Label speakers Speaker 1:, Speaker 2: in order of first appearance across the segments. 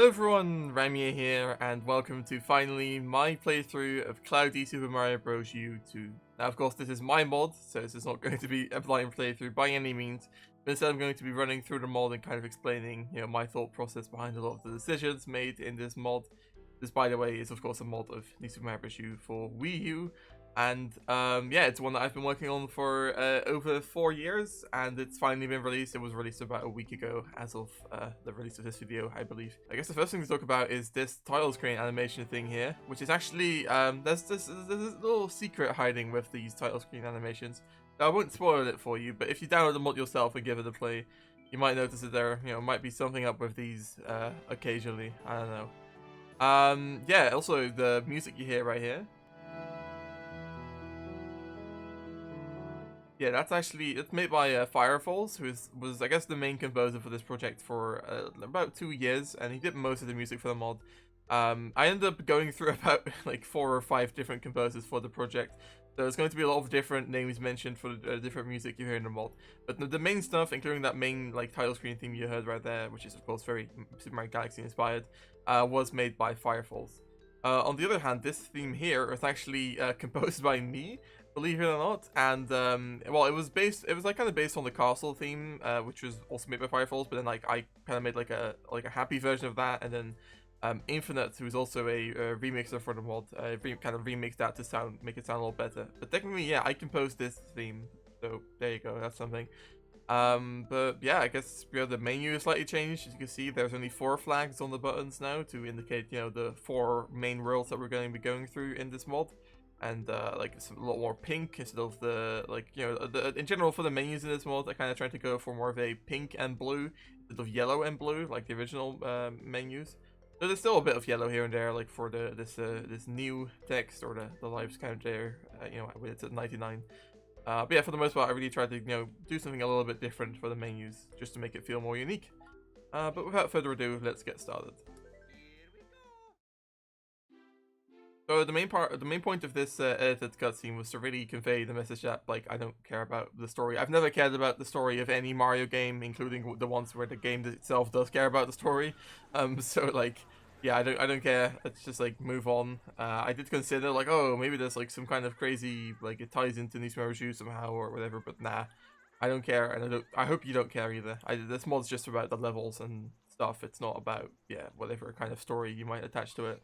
Speaker 1: Hello everyone, Rimea here, and welcome to finally my playthrough of Cloudy Super Mario Bros. U 2. Now of course this is my mod, so this is not going to be a blind playthrough by any means, but instead I'm going to be running through the mod and kind of explaining, my thought process behind a lot of the decisions made in this mod. This, by the way, is of course a mod of New Super Mario Bros. U for Wii U, and yeah, it's one that I've been working on for over 4 years, and it's finally been released. It was released about a week ago as of the release of this video, I believe. I guess the first thing to talk about is this title screen animation thing here, which is actually, there's this little secret hiding with these title screen animations. Now, I won't spoil it for you, but if you download the mod yourself and give it a play, you might notice that there, might be something up with these occasionally. I don't know. Yeah, also the music you hear right here. Yeah, it's made by Firefalls, who was I guess the main composer for this project for about 2 years, and he did most of the music for the mod. I ended up going through about like 4 or 5 different composers for the project. So there's going to be a lot of different names mentioned for the different music you hear in the mod. But the main stuff, including that main like title screen theme you heard right there, which is of course very Super Mario Galaxy inspired, was made by Firefalls. On the other hand, this theme here is actually composed by me, believe it or not, and well, it was like kind of based on the castle theme, which was also made by Firefalls, but then like I kind of made like a happy version of that, and then Infinite, who's also a remixer for the mod, kind of remixed that to make it sound a little better. But technically, yeah, I composed this theme, so there you go, that's something. But yeah, I guess the menu is slightly changed. As you can see, there's only 4 flags on the buttons now to indicate, the 4 main worlds that we're going to be going through in this mod. And like it's a lot more pink instead of the in general for the menus in this mod, I kind of tried to go for more of a pink and blue instead of yellow and blue like the original menus. So there's still a bit of yellow here and there, like for this new text or the lives count there, when it's at 99. But yeah, for the most part, I really tried to do something a little bit different for the menus just to make it feel more unique. But without further ado, let's get started. So the main point of this edited cutscene was to really convey the message that like I don't care about the story. I've never cared about the story of any Mario game, including the ones where the game itself does care about the story. So like, yeah, I don't care. Let's just like move on. I did consider like, oh, maybe there's like some kind of crazy like it ties into New Super Mario Bros. Somehow or whatever, but nah, I don't care, and I hope you don't care either. This mod's just about the levels and stuff. It's not about whatever kind of story you might attach to it.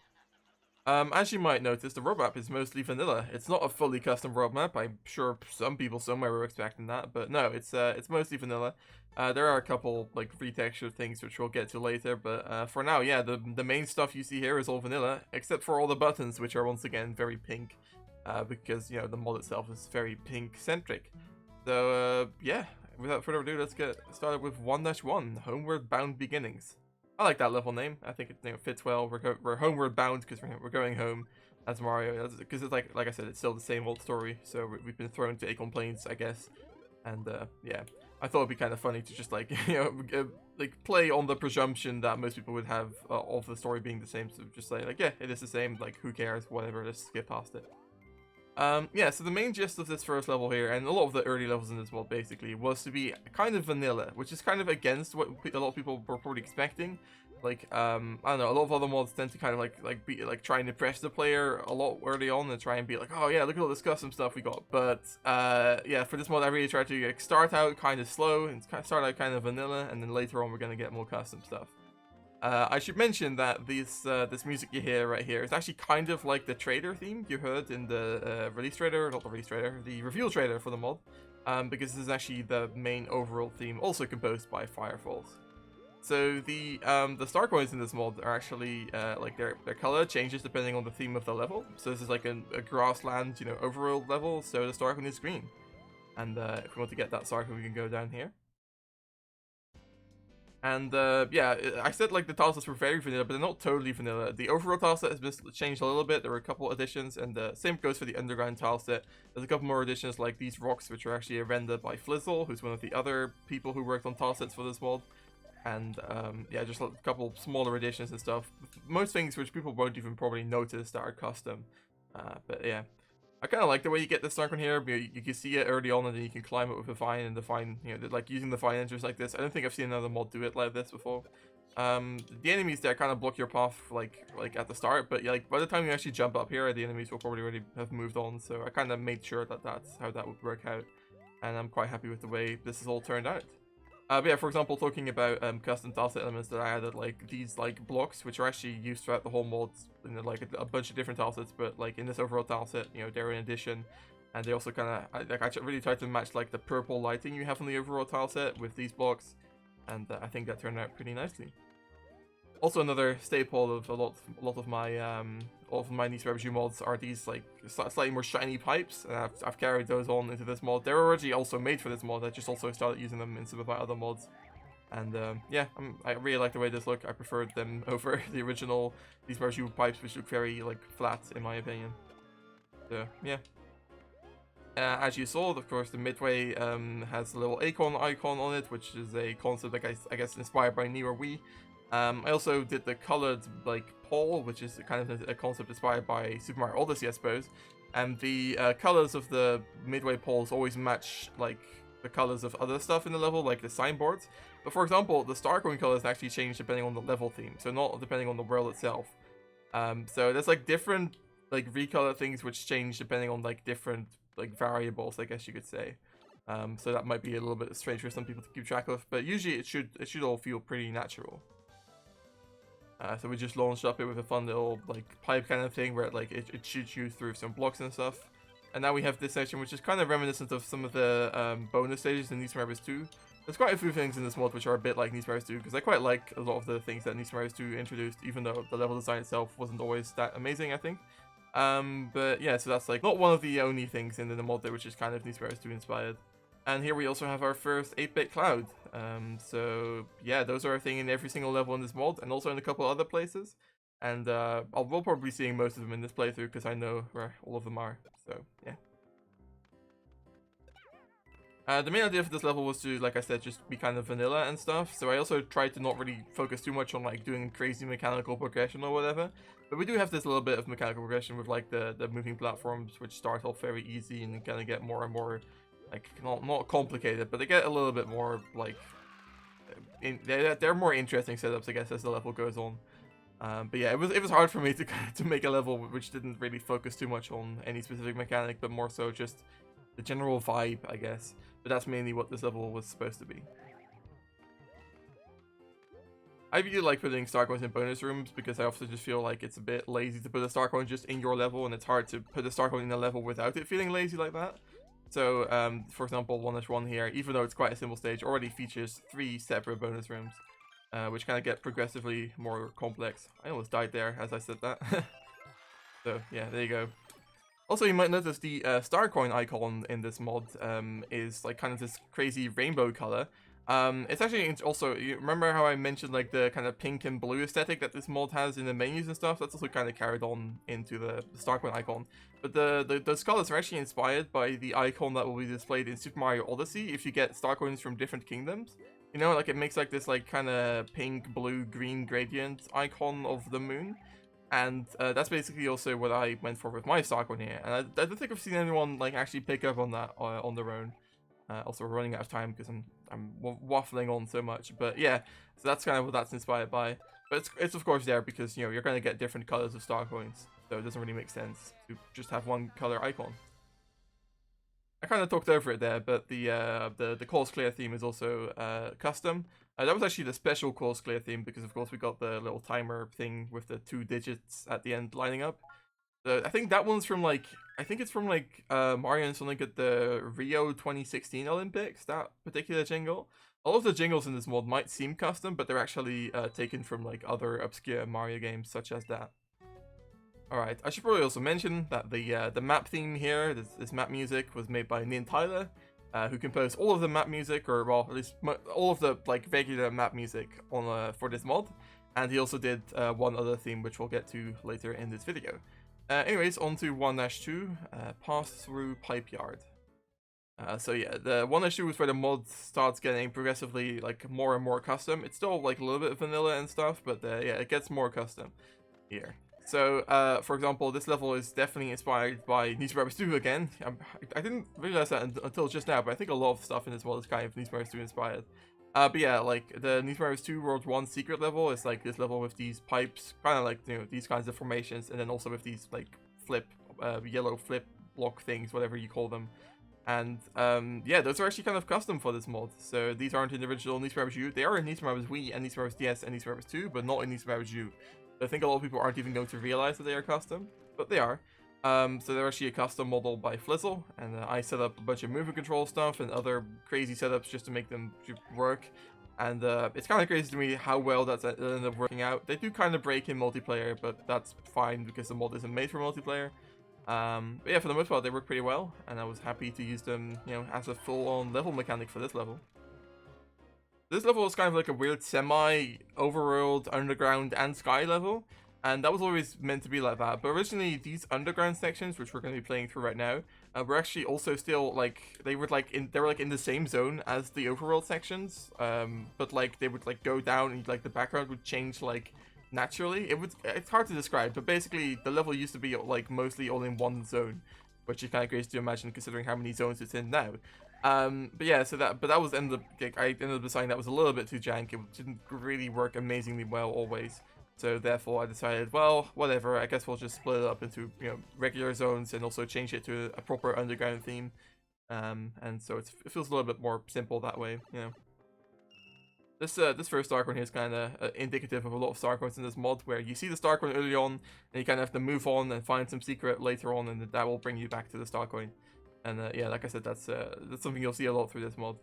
Speaker 1: As you might notice, the roadmap is mostly vanilla. It's not a fully custom roadmap. I'm sure some people somewhere were expecting that, but no, it's mostly vanilla. There are a couple like retextured things which we'll get to later, but for now, yeah, the main stuff you see here is all vanilla, except for all the buttons, which are once again very pink, because the mod itself is very pink centric. So yeah, without further ado, let's get started with 1-1 Homeward Bound Beginnings. I like that level name. I think it fits well. We're homeward bound because we're going home as Mario. Because it's like I said, it's still the same old story. So we've been thrown to Acorn Plains, I guess. And yeah, I thought it'd be kind of funny to just like like play on the presumption that most people would have of the story being the same. So just say like, yeah, it is the same. Like who cares? Whatever. Let's skip past it. Yeah, so the main gist of this first level here, and a lot of the early levels in this world basically, was to be kind of vanilla, which is kind of against what a lot of people were probably expecting. Like, I don't know, a lot of other mods tend to kind of be try and impress the player a lot early on and try and be like, oh yeah, look at all this custom stuff we got. But yeah, for this mod, I really tried to start out kind of slow and start out kind of vanilla, and then later on we're gonna get more custom stuff. I should mention that this music you hear right here is actually kind of like the trailer theme you heard in the the reveal trailer for the mod, because this is actually the main overall theme, also composed by Firefalls. So the star coins in this mod are actually like their color changes depending on the theme of the level. So this is like a grassland, overworld level. So the star coin is green, and if we want to get that star coin, we can go down here. And yeah, I said like the tilesets were very vanilla, but they're not totally vanilla. The overall tileset has been changed a little bit. There were a couple additions, and the same goes for the underground tileset. There's a couple more additions like these rocks, which are actually a render by Flizzle, who's one of the other people who worked on tilesets for this mod. And yeah, just a couple smaller additions and stuff. Most things which people won't even probably notice that are custom. But yeah. I kind of like the way you get this Starcoin here. You can see it early on, and then you can climb it with a vine, and the vine, like using the vine entrance like this. I don't think I've seen another mod do it like this before. The enemies there kind of block your path like at the start, but like by the time you actually jump up here, the enemies will probably already have moved on. So I kind of made sure that that's how that would work out, and I'm quite happy with the way this has all turned out. But yeah, for example, talking about custom tileset elements that I added, like these like blocks, which are actually used throughout the whole mod in like a bunch of different tilesets, but like in this overall tileset, you know, they're in addition, and they also kind of like I really tried to match like the purple lighting you have on the overall tileset with these blocks, and I think that turned out pretty nicely. Also, another staple of a lot of my Nice Review mods are these like slightly more shiny pipes, and I've carried those on into this mod. They're already also made for this mod. I just also started using them in some of my other mods, and yeah, I really like the way this look. I preferred them over the original Nice Review pipes, which look very like flat in my opinion. So yeah. As you saw, of course, the midway has a little acorn icon on it, which is a concept that I guess inspired by Neo Wii. I also did the colored like pole, which is kind of a concept inspired by Super Mario Odyssey, I suppose. And the colors of the midway poles always match like the colors of other stuff in the level, like the signboards. But for example, the star coin colors actually change depending on the level theme, so not depending on the world itself. So there's like different like recolor things which change depending on like different like variables, I guess you could say. So that might be a little bit strange for some people to keep track of, but usually it should all feel pretty natural. So we just launched up it with a fun little like pipe kind of thing where it shoots you through some blocks and stuff. And now we have this section which is kind of reminiscent of some of the bonus stages in Nice Mario 2. There's quite a few things in this mod which are a bit like Nice Mario 2 because I quite like a lot of the things that Nice Mario 2 introduced, even though the level design itself wasn't always that amazing, I think. But yeah, so that's like not one of the only things in the mod there which is kind of Nice Mario 2 inspired. And here we also have our first 8-bit cloud. So yeah, those are a thing in every single level in this mod, and also in a couple other places. And we'll probably be seeing most of them in this playthrough because I know where all of them are. So yeah. The main idea for this level was to, like I said, just be kind of vanilla and stuff. So I also tried to not really focus too much on like doing crazy mechanical progression or whatever. But we do have this little bit of mechanical progression with like the moving platforms, which start off very easy and kind of get more and more like not complicated, but they get a little bit more like they're more interesting setups, I guess, as the level goes on. But yeah, it was hard for me to make a level which didn't really focus too much on any specific mechanic, but more so just the general vibe, I guess. But that's mainly what this level was supposed to be. I really like putting star coins in bonus rooms because I often just feel like it's a bit lazy to put a star coin just in your level, and it's hard to put a star coin in a level without it feeling lazy like that. So, for example, 1-1 here, even though it's quite a simple stage, already features 3 separate bonus rooms, which kind of get progressively more complex. I almost died there as I said that. So, yeah, there you go. Also, you might notice the star coin icon in this mod is like kind of this crazy rainbow color. It's actually also, you remember how I mentioned like the kind of pink and blue aesthetic that this mod has in the menus and stuff? That's also kind of carried on into the star coin icon. But those colors are actually inspired by the icon that will be displayed in Super Mario Odyssey if you get star coins from different kingdoms. You know, like it makes like this like kind of pink, blue, green gradient icon of the moon. And that's basically also what I went for with my star coin here. And I don't think I've seen anyone like actually pick up on that on their own. Also, we're running out of time because I'm waffling on so much, but yeah, so that's kind of what that's inspired by. But it's of course there because, you know, you're going to get different colors of star coins, so it doesn't really make sense to just have one color icon. I kind of talked over it there, but the course clear theme is also custom. That was actually the special course clear theme because of course we got the little timer thing with the 2 digits at the end lining up. I think that one's from like, I think it's from like Mario and Sonic at the Rio 2016 Olympics, that particular jingle. All of the jingles in this mod might seem custom, but they're actually taken from like other obscure Mario games such as that. Alright, I should probably also mention that the map theme here, this map music, was made by Nin Tyler, who composed all of the map music, or well, at least all of the like regular map music on for this mod. And he also did one other theme, which we'll get to later in this video. Anyways, on to 1-2, Pass Through Pipe Yard. So yeah, the 1-2 is where the mod starts getting progressively like more and more custom. It's still like a little bit vanilla and stuff, but yeah, it gets more custom here. So, for example, this level is definitely inspired by Nice Mario 2 again. I didn't realize that until just now, but I think a lot of stuff in this mod is kind of Nice Mario 2 inspired. But yeah, like the New Super Mario Bros. 2 World 1 secret level is like this level with these pipes, kind of like, you know, these kinds of formations, and then also with these like yellow flip block things, whatever you call them. And yeah, those are actually kind of custom for this mod. So these aren't in the original New Super Mario Bros. U. They are in New Super Mario Bros. Wii and New Super Mario Bros. DS and New Super Mario Bros. 2, but not in New Super Mario Bros. U. I think a lot of people aren't even going to realize that they are custom, but they are. So they're actually a custom model by Flizzle, and I set up a bunch of movement control stuff and other crazy setups just to make them work. And it's kind of crazy to me how well that's ended up working out. They do kind of break in multiplayer, but that's fine because the mod isn't made for multiplayer. But yeah, for the most part, they work pretty well, and I was happy to use them, you know, as a full-on level mechanic for this level. This level is kind of like a weird semi-overworld, underground, and sky level, and that was always meant to be like that. But originally, these underground sections, which we're going to be playing through right now, were actually also still like they were like in the same zone as the overworld sections. But like they would like go down, and like the background would change like naturally. It's hard to describe, but basically the level used to be like mostly all in one zone, which is kind of crazy to imagine considering how many zones it's in now. But yeah, so that was I ended up deciding that was a little bit too jank. It didn't really work amazingly well always. So therefore I decided, well, whatever, I guess we'll just split it up into, you know, regular zones and also change it to a proper underground theme. And so it feels a little bit more simple that way, you know. This first star coin here is kind of indicative of a lot of star coins in this mod, where you see the star coin early on, and you kind of have to move on and find some secret later on, and that will bring you back to the star coin. And yeah, like I said, that's something you'll see a lot through this mod.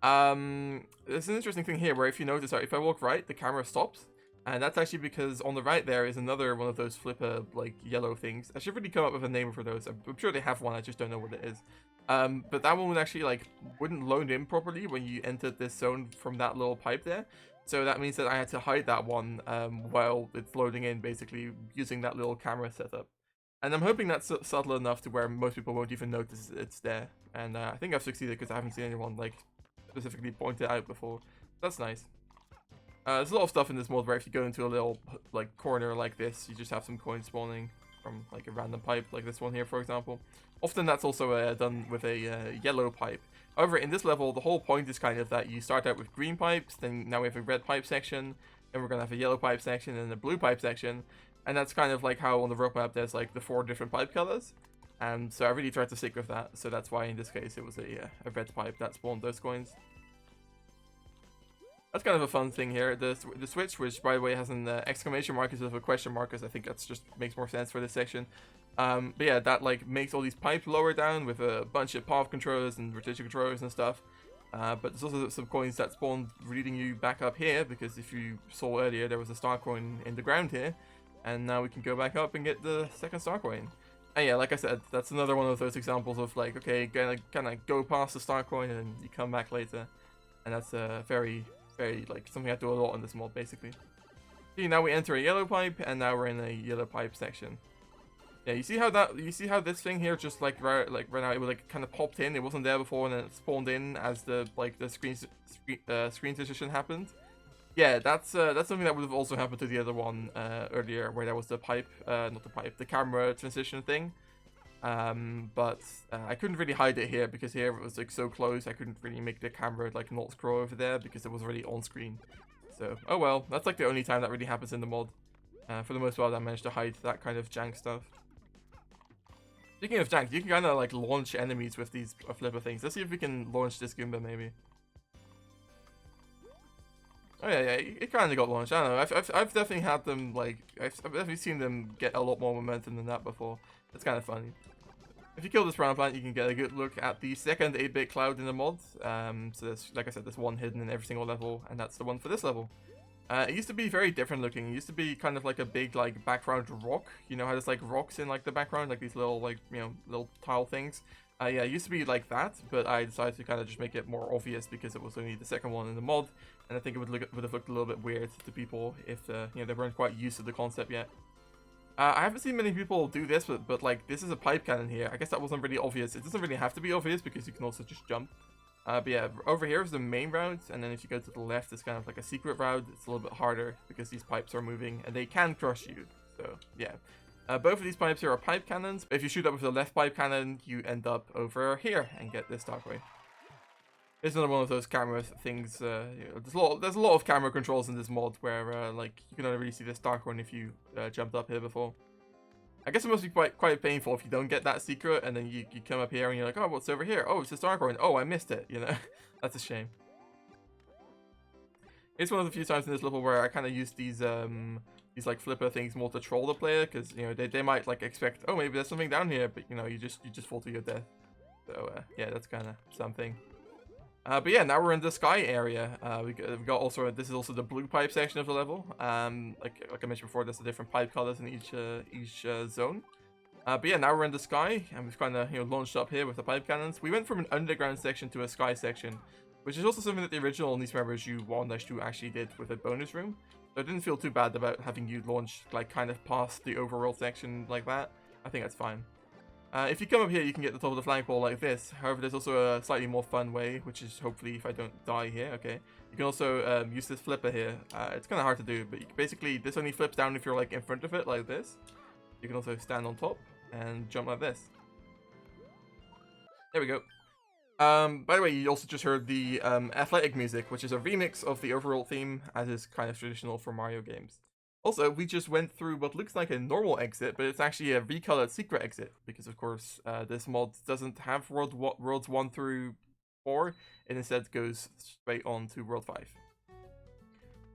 Speaker 1: There's an interesting thing here where if you notice, if I walk right, the camera stops. And that's actually because on the right there is another one of those flipper, like, yellow things. I should really come up with a name for those. I'm sure they have one, I just don't know what it is. But that one would actually, like, wouldn't load in properly when you entered this zone from that little pipe there. So that means that I had to hide that one while it's loading in, basically, using that little camera setup. And I'm hoping that's subtle enough to where most people won't even notice it's there. And I think I've succeeded because I haven't seen anyone, like, specifically point it out before. That's nice. There's a lot of stuff in this mod where if you go into a little like corner like this, you just have some coins spawning from like a random pipe, like this one here, for example. Often that's also done with a yellow pipe. However, in this level, the whole point is kind of that you start out with green pipes, then now we have a red pipe section, and we're gonna have a yellow pipe section and a blue pipe section, and that's kind of like how on the roadmap there's like the 4 different pipe colors. And so I really tried to stick with that. So that's why in this case it was a red pipe that spawned those coins. That's kind of a fun thing here. The switch, which by the way has an exclamation mark instead of a question mark, because I think that's just makes more sense for this section. But yeah, that like makes all these pipes lower down with a bunch of path controllers and rotation controllers and stuff. But there's also some coins that spawn leading you back up here, because if you saw earlier, there was a star coin in the ground here. And now we can go back up and get the second star coin. And yeah, like I said, that's another one of those examples of like, okay, gonna kind of go past the star coin and then you come back later. And that's very like something I do a lot in this mod, basically. See, now we enter a yellow pipe, and now we're in a yellow pipe section. Yeah, you see how this thing here just like right now it was like kind of popped in. It wasn't there before, and then it spawned in as the screen transition happened. Yeah, that's something that would have also happened to the other one earlier, where there was the pipe, not the pipe, the camera transition thing. But I couldn't really hide it here because here it was like so close. I couldn't really make the camera like not scroll over there because it was already on screen. So oh well, that's like the only time that really happens in the mod. For the most part, I managed to hide that kind of jank stuff. Speaking of jank, you can kind of like launch enemies with these flipper things. Let's see if we can launch this Goomba maybe. Oh yeah, it kind of got launched. I don't know. I've definitely had them like I've definitely seen them get a lot more momentum than that before. It's kind of funny. If you kill this brown plant, you can get a good look at the second 8-bit cloud in the mod. So there's, like I said, there's one hidden in every single level, and that's the one for this level. It used to be very different looking. It used to be kind of like a big like background rock. You know how there's like rocks in like the background, like these little like, you know, little tile things. Yeah, it used to be like that, but I decided to kind of just make it more obvious because it was only the second one in the mod, and I think it would have looked a little bit weird to people if you know, they weren't quite used to the concept yet. I haven't seen many people do this, but like this is a pipe cannon here. I guess that wasn't really obvious. It doesn't really have to be obvious because you can also just jump. But yeah, over here is the main route, and then if you go to the left, it's kind of like a secret route. It's a little bit harder because these pipes are moving and they can crush you. So yeah, both of these pipes here are pipe cannons. But if you shoot up with the left pipe cannon, you end up over here and get this dark way. It's another one of those camera things. There's a lot of camera controls in this mod where like you can only really see this dark one if you jumped up here before. I guess it must be quite painful if you don't get that secret and then you come up here and you're like, oh, what's over here? Oh, it's this dark one. Oh, I missed it. You know, that's a shame. It's one of the few times in this level where I kind of use these like flipper things more to troll the player, because you know they might like expect, oh, maybe there's something down here, but you know you just fall to your death. So yeah, that's kind of something. But yeah, now we're in the sky area. We got also, this is also the blue pipe section of the level. Like I mentioned before, there's the different pipe colors in each zone. But yeah, now we're in the sky, and we've kind of launched up here with the pipe cannons. We went from an underground section to a sky section, which is also something that the original Nice Members U 1-2 actually did with a bonus room. So I didn't feel too bad about having you launch like kind of past the overworld section like that. I think that's fine. If you come up here, you can get the top of the flagpole like this. However, there's also a slightly more fun way, which is hopefully if I don't die here, okay. You can also use this flipper here. It's kind of hard to do, but basically this only flips down if you're like in front of it like this. You can also stand on top and jump like this. There we go. By the way, you also just heard the athletic music, which is a remix of the overall theme, as is kind of traditional for Mario games. Also, we just went through what looks like a normal exit, but it's actually a recolored secret exit, because of course this mod doesn't have worlds 1 through 4, and instead goes straight on to World 5.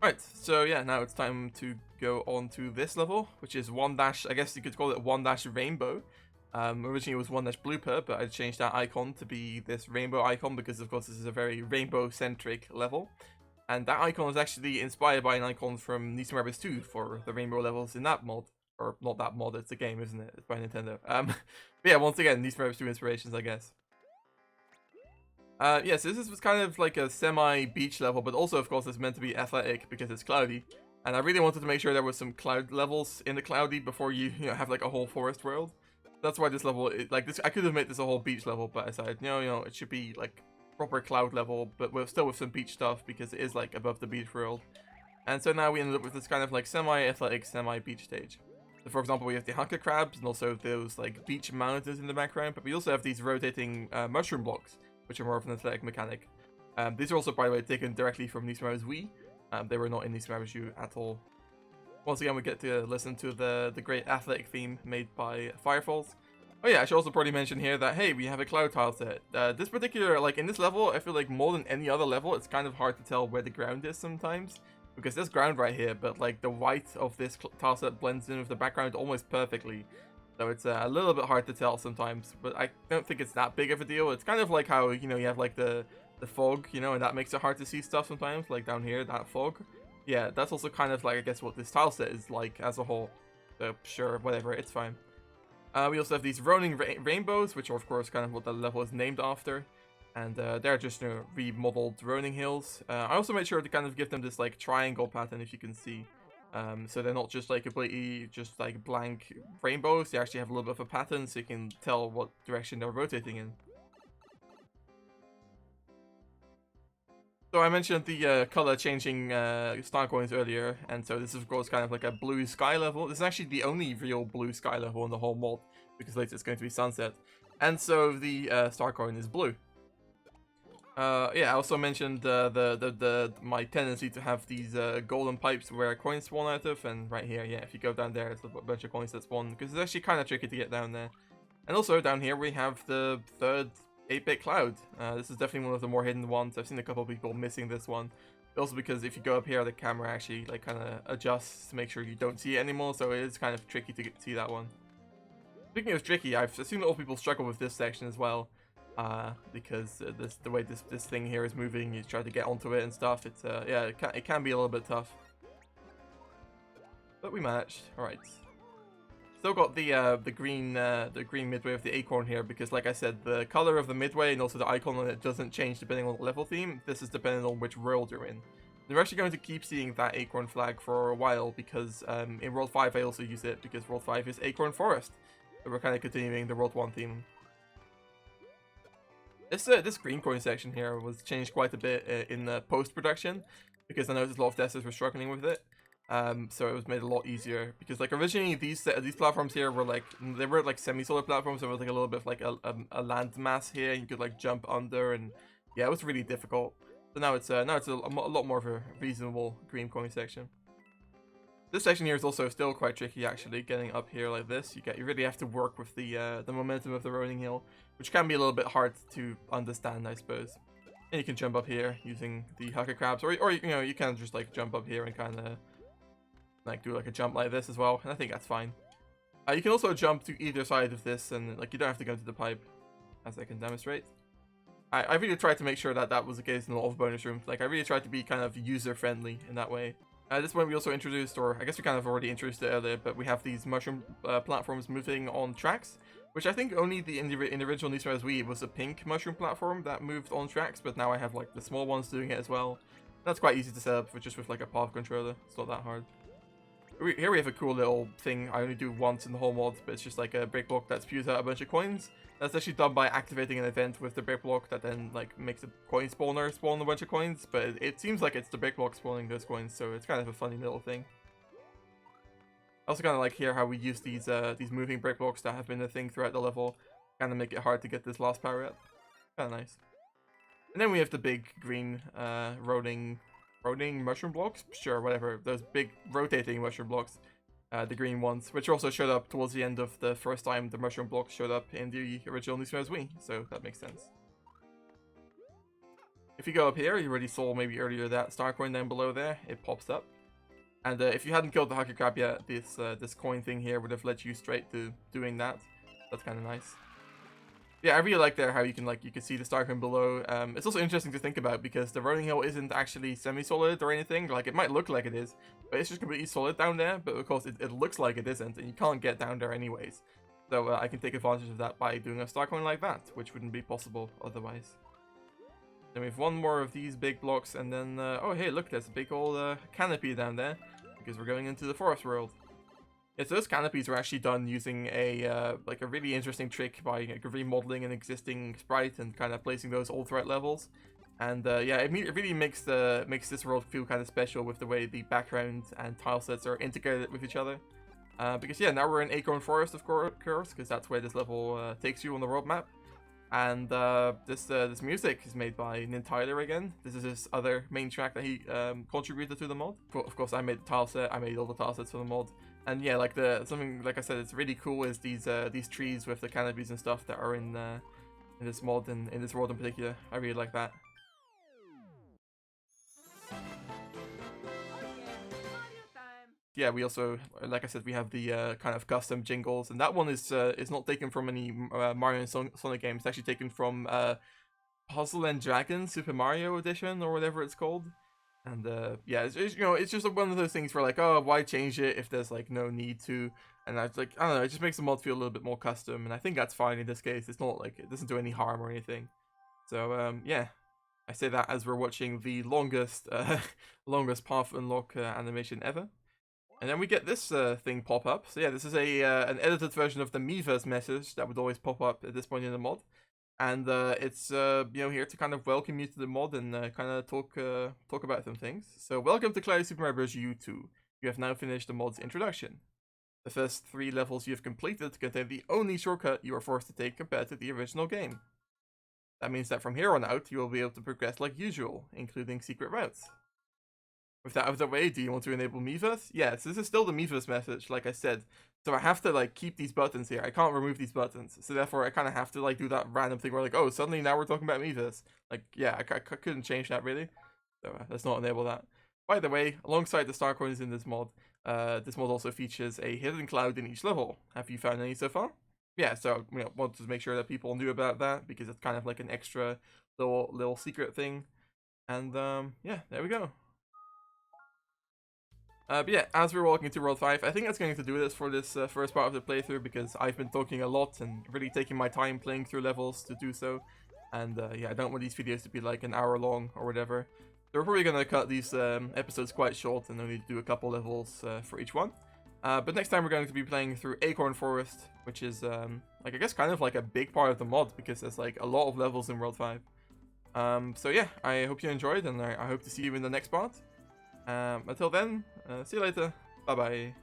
Speaker 1: Alright, so yeah, now it's time to go on to this level, which is 1-, I guess you could call it 1- rainbow. Originally it was 1- blooper, but I changed that icon to be this rainbow icon because of course this is a very rainbow-centric level. And that icon is actually inspired by an icon from Nice Members 2 for the rainbow levels in that mod. Or not that mod, it's a game, isn't it? It's by Nintendo. But yeah, once again, Nice Members 2 inspirations, I guess. Yeah, so this was kind of like a semi-beach level, but also of course it's meant to be athletic because it's cloudy. And I really wanted to make sure there was some cloud levels in the cloudy before you have like a whole forest world. That's why this level, like this, I could have made this a whole beach level, but I decided, no, it should be like proper cloud level, but we're still with some beach stuff because it is like above the beach world. And so now we ended up with this kind of like semi-athletic, semi-beach stage. So for example, we have the hunker crabs and also those like beach mountains in the background, but we also have these rotating mushroom blocks, which are more of an athletic mechanic. These are also, by the way, taken directly from Nice Members Wii. They were not in Nice Members U at all. Once again, we get to listen to the great athletic theme made by Firefalls. Oh yeah, I should also probably mention here that, hey, we have a cloud tile set. This particular, like in this level, I feel like more than any other level, it's kind of hard to tell where the ground is sometimes. Because there's ground right here, but like the white of this tile set blends in with the background almost perfectly. So it's a little bit hard to tell sometimes, but I don't think it's that big of a deal. It's kind of like how, you have like the fog, and that makes it hard to see stuff sometimes, like down here, that fog. Yeah, that's also kind of like, I guess, what this tile set is like as a whole. So sure, whatever, it's fine. We also have these rolling rainbows, which are of course kind of what the level is named after. And they're just remodeled rolling hills. I also made sure to kind of give them this like triangle pattern, if you can see. So they're not just like completely just like blank rainbows. They actually have a little bit of a pattern, so you can tell what direction they're rotating in. So I mentioned the color changing star coins earlier, and so this is of course kind of like a blue sky level. This is actually the only real blue sky level in the whole mod, because later it's going to be sunset. And so the star coin is blue. Yeah, I also mentioned my tendency to have these golden pipes where coins spawn out of, and right here, yeah, if you go down there, there's a bunch of coins that spawn, because it's actually kind of tricky to get down there. And also down here we have the third 8-bit cloud. This is definitely one of the more hidden ones. I've seen a couple of people missing this one. Also because if you go up here, the camera actually like kind of adjusts to make sure you don't see it anymore, so it is kind of tricky to see that one. Speaking of tricky, I've seen a lot of people struggle with this section as well. Because the way this thing here is moving, you try to get onto it and stuff. It's yeah, it can be a little bit tough, but we managed. All right, still got the green midway of the acorn here, because like I said, the color of the midway and also the icon on it doesn't change depending on the level theme. This is dependent on which world you're in. And we're actually going to keep seeing that acorn flag for a while, because in World 5 I also use it, because World 5 is Acorn Forest. So we're kind of continuing the World 1 theme. This green coin section here was changed quite a bit in the post-production, because I noticed a lot of testers were struggling with it. So it was made a lot easier, because like originally these platforms here were like, they were like semi-solar platforms. So it was like a little bit of like a land mass here, and you could like jump under and Yeah, it was really difficult. So now it's a lot more of a reasonable green coin section. This section here is also still quite tricky actually, getting up here like this. You really have to work with the momentum of the rolling hill, which can be a little bit hard to understand, I suppose. And you can jump up here using the Hucker Crabs, or you know, you can just like jump up here and kind of like do like a jump like this as well, and I think that's fine. You can also jump to either side of this, and like you don't have to go to the pipe, as I can demonstrate. I really tried to make sure that that was the case in a lot of bonus rooms. Like I really tried to be kind of user friendly in that way. At this point we also introduced, or I guess we kind of already introduced it earlier, but we have these mushroom platforms moving on tracks, which I think only in the original Need for Speed Wii was a pink mushroom platform that moved on tracks, but now I have like the small ones doing it as well. That's quite easy to set up with just with like a path controller. It's not that hard. Here we have a cool little thing I only do once in the whole mod, but it's just like a brick block that spews out a bunch of coins. That's actually done by activating an event with the brick block that then like makes a coin spawner spawn a bunch of coins, but it seems like it's the brick block spawning those coins, so it's kind of a funny little thing. I also kind of like here how we use these moving brick blocks that have been a thing throughout the level, kind of make it hard to get this last power up. Kind of nice. And then we have the big green rolling mushroom blocks, sure, whatever, those big rotating mushroom blocks, the green ones, which also showed up towards the end of the first time the mushroom blocks showed up in the original Need for Speed Wii, so that makes sense. If you go up here, you already saw maybe earlier that star coin down below there, it pops up. And if you hadn't killed the Hucker Crab yet, this coin thing here would have led you straight to doing that. That's kind of nice. Yeah, I really like there how you can see the star coin below. It's also interesting to think about because the rolling hill isn't actually semi-solid or anything. Like it might look like it is, but it's just completely solid down there. But of course it looks like it isn't, and you can't get down there anyways. So I can take advantage of that by doing a star coin like that, which wouldn't be possible otherwise. Then we have one more of these big blocks, and then oh hey, look, there's a big old canopy down there because we're going into the forest world. Yeah, so those canopies were actually done using a like a really interesting trick by remodeling an existing sprite and kind of placing those all throughout levels. And yeah, it really makes this world feel kind of special with the way the background and tile sets are integrated with each other. Because yeah, now we're in Acorn Forest, of course, because that's where this level takes you on the world map. And this music is made by Nin Tyler again. This is his other main track that he contributed to the mod. Of course, I made the tile set. I made all the tile sets for the mod. And yeah, like something like I said, it's really cool is these trees with the canopies and stuff that are in this mod and in this world in particular. I really like that. Yeah, we also, like I said, we have the kind of custom jingles, and that one is not taken from any Mario and Sonic games. It's actually taken from Puzzle and Dragons Super Mario Edition or whatever it's called. And yeah, it's you know, it's just one of those things where like, oh, why change it if there's like no need to? And I was like, I don't know, it just makes the mod feel a little bit more custom, and I think that's fine in this case. It's not like it doesn't do any harm or anything. So yeah, I say that as we're watching the longest longest path unlock animation ever. And then we get this thing pop up. So yeah, this is an edited version of the Miiverse message that would always pop up at this point in the mod. And it's you know, here to kind of welcome you to the mod and kind of talk about some things. So welcome to Cloudy Super Mario Bros. U 2. You have now finished the mod's introduction. The first 3 levels you have completed contain the only shortcut you are forced to take compared to the original game. That means that from here on out, you will be able to progress like usual, including secret routes. With that out of the way, do you want to enable Miiverse? Yes, this is still the Miiverse message, like I said. So I have to like keep these buttons here. I can't remove these buttons. So therefore I kind of have to like do that random thing where like, oh, suddenly now we're talking about Miiverse. Like, yeah, I couldn't change that really. So let's not enable that. By the way, alongside the star coins in this mod also features a hidden cloud in each level. Have you found any so far? Yeah, so you know, wanted to make sure that people knew about that because it's kind of like an extra little secret thing. And yeah, there we go. But yeah, as we're walking to World 5, I think that's going to do this for this first part of the playthrough, because I've been talking a lot and really taking my time playing through levels to do so. And yeah, I don't want these videos to be like an hour long or whatever. So we're probably going to cut these episodes quite short and only do a couple levels for each one. But next time we're going to be playing through Acorn Forest, which is, like I guess kind of like a big part of the mod, because there's like a lot of levels in World 5. So yeah, I hope you enjoyed, and I hope to see you in the next part. Until then, see you later. Bye bye.